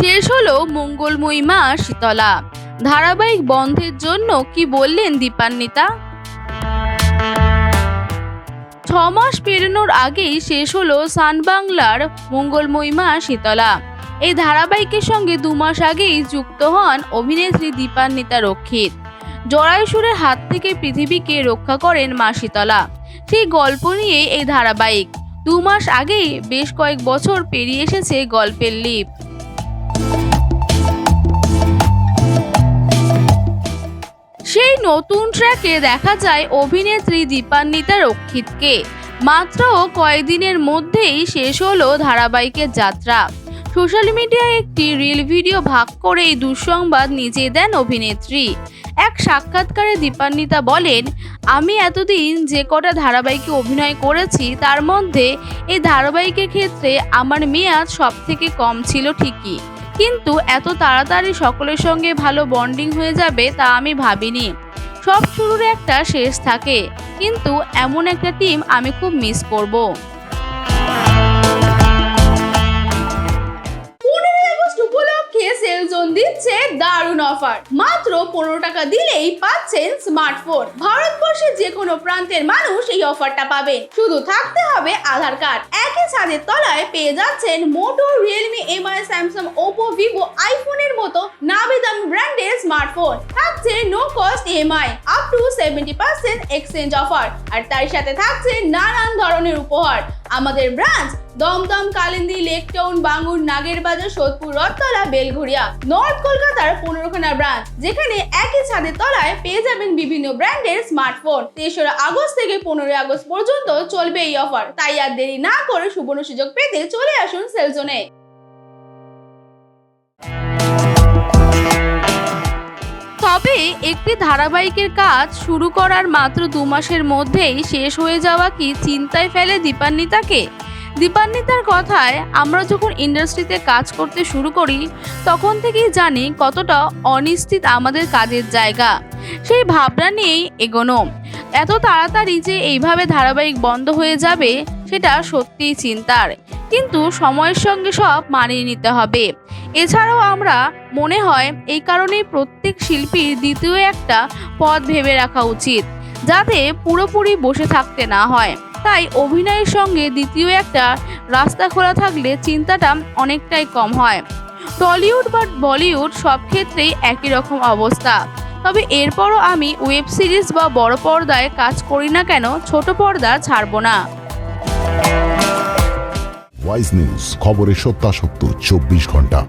শেষ হলো মঙ্গলময়ী মা শীতলা। ধারাবাহিক বন্ধের জন্য কি বললেন দীপান্বিতা? 6 মাস পেরোনোর আগেই শেষ হলো সান বাংলার মঙ্গলময়ী মা শীতলা। এই ধারাবাহিকের সঙ্গে 2 মাস আগেই যুক্ত হন অভিনেত্রী দীপান্বিতা রক্ষিত। জরায়ুসুরের হাত থেকে পৃথিবীকে রক্ষা করেন মা শীতলা। সেই গল্প নিয়ে এই ধারাবাহিক। 2 মাস আগেই বেশ কয়েক বছর পেরিয়ে এসেছে গল্পের লিপ। সেই নতুন ট্র্যাকে দেখা যায় অভিনেত্রী দীপান্বিতা রক্ষিতকে। মাত্র কয়েকদিনের মধ্যেই শেষ হলো ধারাবাহিকের যাত্রা। সোশ্যাল মিডিয়ায় একটি রিল ভিডিও ভাগ করে এই দুঃসংবাদ নিজেই দেন অভিনেত্রী। এক সাক্ষাৎকারে দীপান্বিতা বলেন, আমি এতদিন যে কটা ধারাবাহিকে অভিনয় করেছি তার মধ্যে এই ধারাবাহিকের ক্ষেত্রে আমার মেয়াদ সব থেকে কম ছিল ঠিকই, কিন্তু এত তাড়াতাড়ি সকলের সঙ্গে ভালো বন্ডিং হয়ে যাবে তা আমি ভাবিনি। সব শুরুর একটা শেষ থাকে, কিন্তু এমন একটা টিম আমি খুব মিস করব। 15 আগস্ট উপলক্ষে সেলজোন দিচ্ছে দারুণ অফার। মাত্র 15 টাকা দিলেই পাচ্ছেন স্মার্টফোন। ভারতবর্ষের যে কোনো প্রান্তের মানুষ এই অফারটা পাবেন। শুধু থাকতে হবে আধার কার্ড। একই ছাদের তলায় পেয়ে যাচ্ছেন Moto, Realme, MI, Samsung, Oppo, Vivo, আইফোনের মতো নামি দামি ব্র্যান্ডের স্মার্টফোন। থাকছে no cost EMI, up to 70% exchange offer, আর তার সাথে থাকছে নানান ধরনের উপহার। আমাদের ব্রাঞ্চ দমদম, কালিন্দী, লেকটাউন, বাঙ্গুর, নাগেরবাজার, সোদপুর, রথতলা, বেলঘরিয়া। নর্থ কলকাতার 15খানা ব্রাঞ্চ, যেখানে একই ছাদের তলায় পেয়ে যাবেন বিভিন্ন ব্র্যান্ডের স্মার্টফোন। 3রা আগস্ট থেকে 15 আগস্ট পর্যন্ত চলবে এই অফার। তাই আর দেরি না করে সুবর্ণ সুযোগ পেতে চলে আসুন সেলজোনে। তবে একটি ধারাবাহিকের কাজ শুরু করার মাত্র 2 মাসের মধ্যেই শেষ হয়ে যাওয়া কি চিন্তায় ফেলে দীপান্বিতাকে? দীপান্বিতার কথায়, আমরা যখন ইন্ডাস্ট্রিতে কাজ করতে শুরু করি তখন থেকেই জানি কতটা অনিশ্চিত আমাদের কাজের জায়গা। সেই ভাবনা নিয়েই এগোনো। এত তাড়াতাড়ি যে এইভাবে ধারাবাহিক বন্ধ হয়ে যাবে সেটা সত্যিই চিন্তার, কিন্তু সময়ের সঙ্গে সব মানিয়ে নিতে হবে। এছাড়াও আমরা মনে হয় এই কারণেই প্রত্যেক শিল্পীর দ্বিতীয় একটা পথ ভেবে রাখা উচিত, যাতে পুরোপুরি বসে থাকতে না হয়। তাই অভিনয়ের সঙ্গে দ্বিতীয় একটা রাস্তা খোলা থাকলে চিন্তাটা অনেকটাই কম হয়। টলিউড বা বলিউড সব ক্ষেত্রেই একই রকম অবস্থা। তবে এরপরও আমি ওয়েব সিরিজ বা বড় পর্দায় কাজ করি না কেন, ছোট পর্দা ছাড়ব না। ওয়াইজ নিউজ, খবরের সত্যাসত্য 24 ঘন্টা।